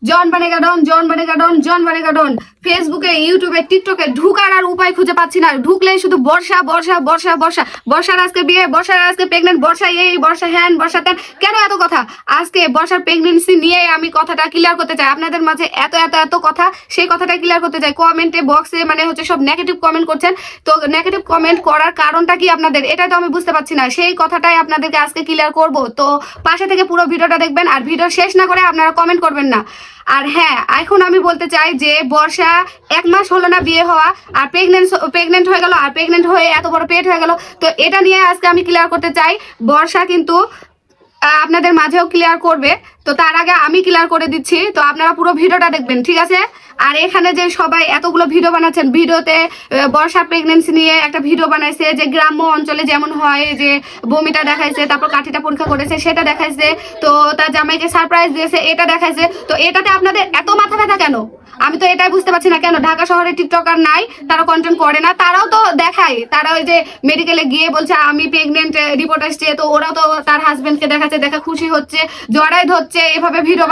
জন बनेगा डॉन জন बनेगा डॉन জন बनेगा डॉन ফেসবুকে ইউটিউবে টিকটকে ঢুকার আর উপায় খুঁজে পাচ্ছি না। ঢুকলেই শুধু বর্ষা বর্ষা বর্ষা বর্ষা, বর্ষার আজকে বিয়ে, বর্ষার আজকে প্রেগনেন্ট, বর্ষা এই, বর্ষা হ্যান, বর্ষা ত্যান। কেন এত কথা? আজকে বর্ষার প্রেগনেন্সি নিয়ে আমি কথাটা ক্লিয়ার করতে চাই আপনাদের মাঝে। এত এত এত কথা, সেই কথাটা ক্লিয়ার করতে চাই। কমেন্টে বক্সে মানে হচ্ছে সব নেগেটিভ কমেন্ট করছেন, তো নেগেটিভ কমেন্ট করার কারণটা কি আপনাদের, এটা তো আমি বুঝতে পারছি না। সেই কথাটাই আপনাদেরকে আজকে ক্লিয়ার করব, তো পাশে থেকে পুরো ভিডিওটা দেখবেন আর ভিডিও শেষ না করে আপনারা কমেন্ট করবেন না। আর হ্যাঁ, এখন আমি বলতে চাই যে বর্ষা 1 মাস হলো না বিয়ে হওয়া, আর প্রেগনেন্ট হয়ে গেল, আর প্রেগনেন্ট হয়ে এত বড় পেট হয়ে গেল। তো এটা নিয়ে আজকে আমি ক্লিয়ার করতে চাই। বর্ষা কিন্তু আপনাদের মাঝেও ক্লিয়ার করবে, তো তার আগে আমি ক্লিয়ার করে দিচ্ছি, তো আপনারা পুরো ভিডিওটা দেখবেন, ঠিক আছে? আর এখানে যে সবাই এতগুলো ভিডিও বানাচ্ছেন, ভিডিওতে বর্ষা প্রেগনেন্সি নিয়ে একটা ভিডিও বানাইছে, যে গ্রাম্য অঞ্চলে যেমন হয় যে বমিটা দেখাইছে, তারপর কাঠিটা পরীক্ষা করেছে সেটা দেখাইছে, তো তার জামাইকে সারপ্রাইজ দিয়েছে এটা দেখাইছে। তো এটাতে আপনাদের এত মাথা ব্যথা কেন? আমি তো এটাই বুঝতে পারছি না। কেন ঢাকা শহরে টিকটকার নাই, তারা কন্টেন্ট করে না? তারাও তো দেখায়, তারা ওই যে মেডিকেলে গিয়ে বলছে আমি প্রেগনেন্ট, রিপোর্ট আসছে, তো ওরাও তো তার হাজবেন্ডকে দেখাচ্ছে, দেখা খুশি হচ্ছে, জড়াই ধরছে, এভাবে ভিডিও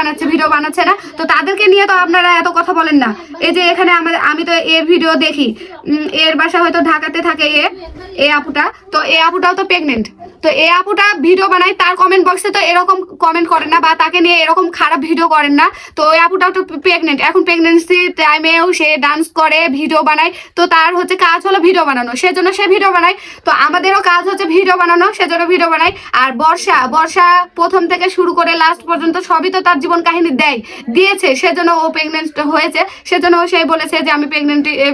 বানাচ্ছে না? তো তাদেরকে নিয়ে তো আপনারা এত কথা বলেন না। এই যে এখানে আমি তো এর ভিডিও দেখি, এর বাসা হয়তো ঢাকাতে থাকে, এ আপুটা, তো এ আপুটাও তো প্রেগনেন্ট। তো এ আপুটা ভিডিও বানায়, তার কমেন্ট বক্সে তো এরকম কমেন্ট করেন না, বা তাকে নিয়ে এরকম খারাপ ভিডিও করেন না। তো ওই আপুটাও তো প্রেগনেন্ট, এখন প্রেগনেন্সি টাইমেও সে ডান্স করে, ভিডিও বানায়, তো তার হচ্ছে কাজ হলো ভিডিও বানানো, সেজন্য সে ভিডিও বানায়। তো আমাদেরও কাজ হচ্ছে ভিডিও বানানো, সেজন্য ভিডিও বানাই। আর বর্ষা প্রথম থেকে শুরু করে লাস্ট পর্যন্ত সবই তো তার জীবন কাহিনী দিয়েছে, সেজন্য ও প্রেগনেন্ট হয়েছে, সেজন্য সে বলেছে যে আমি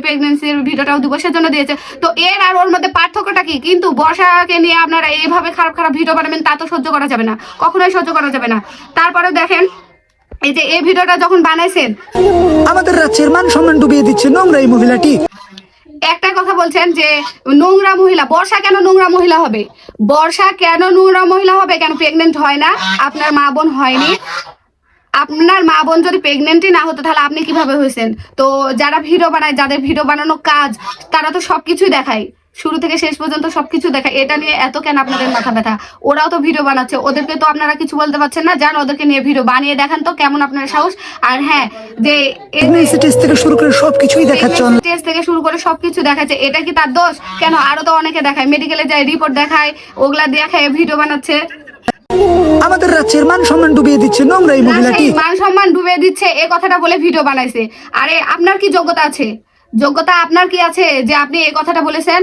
প্রেগনেন্সির ভিডিওটাও দিব, সেজন্য দিয়েছে। তো এর আর ওর মধ্যে পার্থক্যটা কি? কিন্তু বর্ষাকে নিয়ে আপনারা এইভাবে খারাপ খারাপ ভিডিও বানাবেন, তা তো সহ্য করা যাবে না, কখনোই সহ্য করা যাবে না। তারপরে দেখেন, এই যে এই ভিডিওটা যখন বানাইছেন, আমাদের রাজ্যের মান সম্মান ডুবিয়ে দিচ্ছে নোংরা এই মহিলাটি। একটা কথা বলছেন যে নোংরা মহিলা। বর্ষা কেন নোংরা মহিলা হবে? বর্ষা কেন নোংরা মহিলা হবে? কেন প্রেগনেন্ট হয় না? আপনার মা বোন হয়নি? আপনার মা বোন যদি প্রেগনেন্টই না হতো তাহলে আপনি কিভাবে হয়েছেন? তো যারা ভিডিও বানায়, যাদের ভিডিও বানানো কাজ, তারা তো সবকিছুই দেখায়, শুরু থেকে শেষ পর্যন্ত সবকিছু দেখায়। এটা নিয়ে এত কেন আপনাদের মাথা ব্যথা? ওরাও তো ভিডিও বানাচ্ছে, ওদেরকে তো আপনারা কিছু বলতে পারছেন না? যান ওদেরকে নিয়ে ভিডিও বানিয়ে দেখান তো, কেমন আপনার সাহস। আর হ্যাঁ, যে স্টেজ থেকে শুরু করে সবকিছুই দেখাচ্ছে, স্টেজ থেকে শুরু করে সবকিছু দেখাচ্ছে, এটা কি তার দোষ? কেন আরো তো অনেকে দেখায়, মেডিকেলে যায়, রিপোর্ট দেখায়, ওগুলা দেখায় ভিডিও বানাচ্ছে। আমাদের রাজ্যের মান সম্মান ডুবিয়ে দিচ্ছে নোংরা এই মহিলাটি। মান সম্মান ডুবিয়ে দিচ্ছে এই কথাটা বলে ভিডিও বানাইছে। আরে আপনার কি যোগ্যতা আছে? যোগ্যতা আপনার কি আছে যে আপনি এই কথাটা বলেছেন?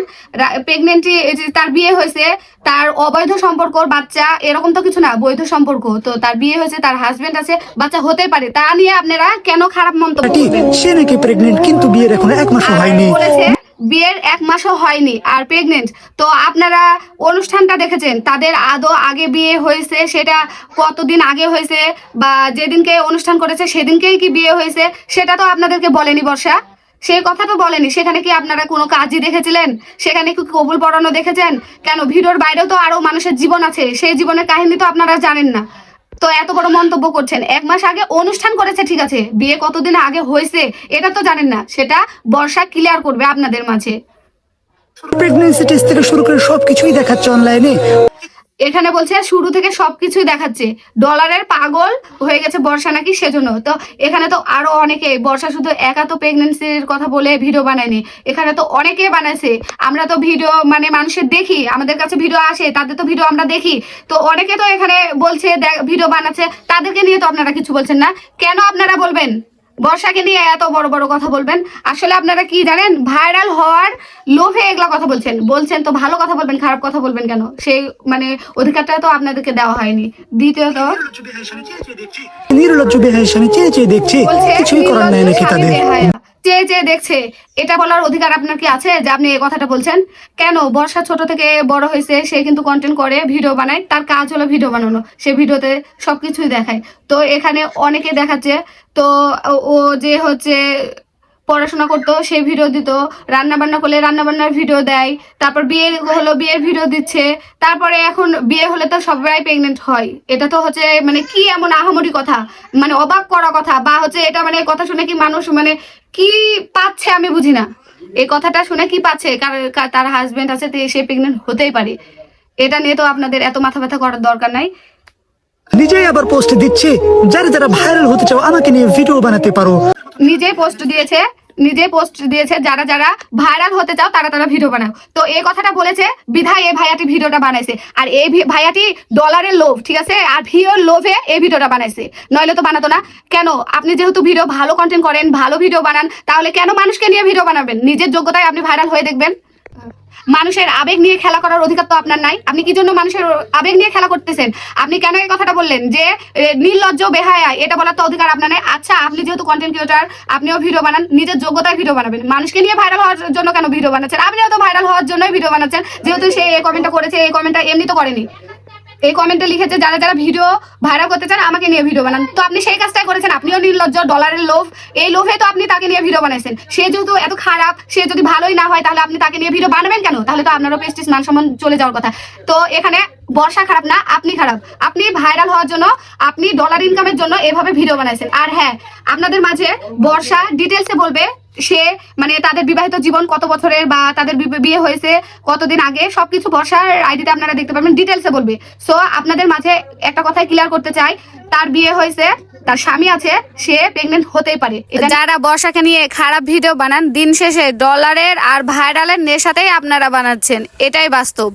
প্রেগনেন্টি, তার বিয়ে হয়েছে, তার অবৈধ সম্পর্ক, বাচ্চা, এরকম তো কিছু না, বৈধ সম্পর্ক। তো তার বিয়ে হয়েছে, তার হাজবেন্ড আছে, বাচ্চা হতে পারে, তা নিয়ে আপনারা কেন খারাপ মন্তব্য করবেন? সে নাকি প্রেগনেন্ট, কিন্তু বিয়ের এখনো 1 মাসও হয়নি। বলেছে বিয়ের 1 মাসও হয়নি আর প্রেগনেন্ট। তো আপনারা অনুষ্ঠানটা দেখেছেন, তাদের আদৌ আগে বিয়ে হয়েছে, সেটা কতদিন আগে হয়েছে, বা যেদিনকে অনুষ্ঠান করেছে সেদিনকেই কি বিয়ে হয়েছে, সেটা তো আপনাদেরকে বলেনি বর্ষা। সেই কথা তো বলেনি। সেখানে কি আপনারা কোনো কাজই দেখেছিলেন? সেখানে কি কবুল পড়ানো দেখেছেন? কেন ভিডিওর বাইরেও তো আরো মানুষের জীবন আছে, সেই জীবনের কাহিনী তো আপনারা জানেন না। তো এত বড় মন্তব্য করছেন। 1 মাস আগে অনুষ্ঠান করেছে, ঠিক আছে, বিয়ে কতদিন আগে হয়েছে এটা তো জানেন না, সেটা বর্ষা ক্লিয়ার করবে আপনাদের মাঝে। প্রেগনেন্সি টেস্ট থেকে শুরু করে সবকিছুই দেখাচ্ছে অনলাইনে। এখানে বলছে শুরু থেকে সবকিছুই দেখাচ্ছে, ডলারের পাগল হয়ে গেছে বর্ষা নাকি, সেজন্য। তো এখানে তো আরো অনেকে, বর্ষা শুধু একা তো প্রেগনেন্সির কথা বলে ভিডিও বানায়নি, এখানে তো অনেকে বানাইছে। আমরা তো ভিডিও মানে মানুষের দেখি, আমাদের কাছে ভিডিও আসে, তাদের তো ভিডিও আমরা দেখি। তো অনেকে তো এখানে বলছে ভিডিও বানাচ্ছে, তাদেরকে নিয়ে তো আপনারা কিছু বলছেন না। কেন আপনারা বলবেন বর্ষাকে নিয়ে এত বড় বড় কথা বলবেন? আসলে আপনারা কি জানেন, ভাইরাল হওয়ার লোভে এগুলা কথা বলছেন। তো ভালো কথা বলবেন, খারাপ কথা বলবেন কেন? সেই মানে অধিকারটা তো আপনাদেরকে দেওয়া হয়নি। দ্বিতীয়ত, নির্লজ্জ বেহায়ের স্বামী চেয়ে চেয়ে দেখছি, কিছুই করার নাই নাকি তাদের? চেয়ে চেয়ে দেখছে, এটা বলার অধিকার আপনার কি আছে যে আপনি এই কথাটা বলছেন? কেন? বর্ষা ছোট থেকে বড় হয়েছে, সে কিন্তু কন্টেন্ট করে, ভিডিও বানায়, তার কাজ হলো ভিডিও বানানো, সে ভিডিওতে সবকিছুই দেখায়। তো এখানে অনেকে দেখাচ্ছে, তো ও যে হচ্ছে পড়াশোনা করতো সে ভিডিও দিত, রান্না বান্না করলে রান্না বান্নার ভিডিও দেয়, তারপর বিয়ে হলো বিয়ের ভিডিও দিচ্ছে, তারপরে এখন বিয়ে হলে তো সবাই প্রেগনেন্ট হয়। এটা তো হচ্ছে মানে কি এমন আহামরি কথা, মানে অবাক করা কথা, বা হচ্ছে এটা মানে কথা শুনে কি মানুষ মানে কি পাচ্ছে আমি বুঝি না। এই কথাটা শুনে কি পাচ্ছে? তার হাজবেন্ড আছে, সে প্রেগনেন্ট হতেই পারে। এটা নিয়ে তো আপনাদের এত মাথা ব্যথা করার দরকার নাই। নিজেই আবার পোস্ট দিচ্ছে, যারা যারা ভাইরাল হতে চাও আমাকে নিয়ে ভিডিও বানাতে পারো। নিজেই পোস্ট দিয়েছে যারা যারা ভাইরাল হতে চাও তারা তারা ভিডিও বানাও। তো এই কথাটা বলেছে বিধায় এই ভাইয়াটি ভিডিওটা বানাইছে। আর এই ভাইয়াটি ডলারের লোভ, ঠিক আছে, আর ভিউর লোভে এই ভিডিওটা বানাইছে, নইলে তো বানাতো না। কেন? আপনি যেহেতু ভিডিও ভালো কন্টেন্ট করেন, ভালো ভিডিও বানান, তাহলে কেন মানুষকে নিয়ে ভিডিও বানাবেন? নিজের যোগ্যতায় আপনি ভাইরাল হয়ে দেখবেন। মানুষের আবেগ নিয়ে খেলা করার অধিকার তো আপনার নাই। আপনি কি জন্য মানুষের আবেগ নিয়ে খেলা করতেছেন? আপনি কেন এই কথাটা বললেন যে নির্লজ্জ বেহায়া, এটা বলার তো অধিকার আপনার নাই। আচ্ছা, আপনি যেহেতু কন্টেন্ট ক্রিয়েটর, আপনিও ভিডিও বানান, নিজের যোগ্যতায় ভিডিও বানাবেন। মানুষকে নিয়ে ভাইরাল হওয়ার জন্য কেন ভিডিও বানাচ্ছেন? আপনিও তো ভাইরাল হওয়ার জন্যই ভিডিও বানাচ্ছেন। যেহেতু সে এই কমেন্টটা করেছে, এই কমেন্টটা এমনি তো করেনি, এই কমেন্টে লিখেছে যারা যারা ভিডিও ভাইরাল করতে চান আমাকে নিয়ে ভিডিও বানান। তো আপনি সেই কাজটাই করেছেন। আপনিও নির্লজ্জ, ডলারের লোভ, এই লোভে তো আপনি তাকে নিয়ে ভিডিও বানাইছেন। সে যেহেতু এত খারাপ, সে যদি ভালোই না হয়, তাহলে আপনি তাকে নিয়ে ভিডিও বানাবেন কেন? তাহলে তো আপনারও প্রেস্টিজ মান সম্মান চলে যাওয়ার কথা। তো এখানে বর্ষা খারাপ না, আপনি খারাপ। আপনি ভাইরাল হওয়ার জন্য, আপনি ডলার ইনকামের জন্য এভাবে ভিডিও বানাইছেন। আর হ্যাঁ, আপনাদের মাঝে বর্ষা ডিটেলসে বলবে সে মানে তাদের বিবাহিত জীবন কত বছরের, বা তাদের বিয়ে হয়েছে কতদিন আগে, সবকিছু বর্ষার আইডিতে আপনারা দেখতে পারবেন, ডিটেলসে বলবে। সো আপনাদের মাঝে একটা কথাই ক্লিয়ার করতে চাই, তার বিয়ে হয়েছে, তার স্বামী আছে, সে প্রেগনেন্ট হতেই পারে। যারা বর্ষাকে নিয়ে খারাপ ভিডিও বানান, দিন শেষে ডলারের আর ভাইরালের নেশাতেই আপনারা বানাচ্ছেন, এটাই বাস্তব।